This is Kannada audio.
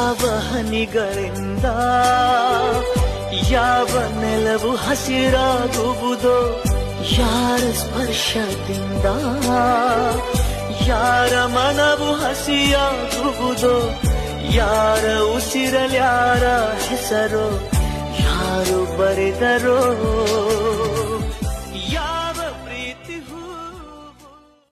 ಯಾವ ಹನಿಗಳಿಂದ ಯಾವ ನೆಲವು ಹಸಿರಾಗುವುದೋ, ಯಾರ ಸ್ಪರ್ಶದಿಂದ ಯಾರ ಮನವು ಹಸಿಯಾಗುವುದೋ, ಯಾರ ಉಸಿರಲ್ಯಾರ ಹೆಸರೋ, ಯಾರು ಬರೆದರೋ, ಯಾರ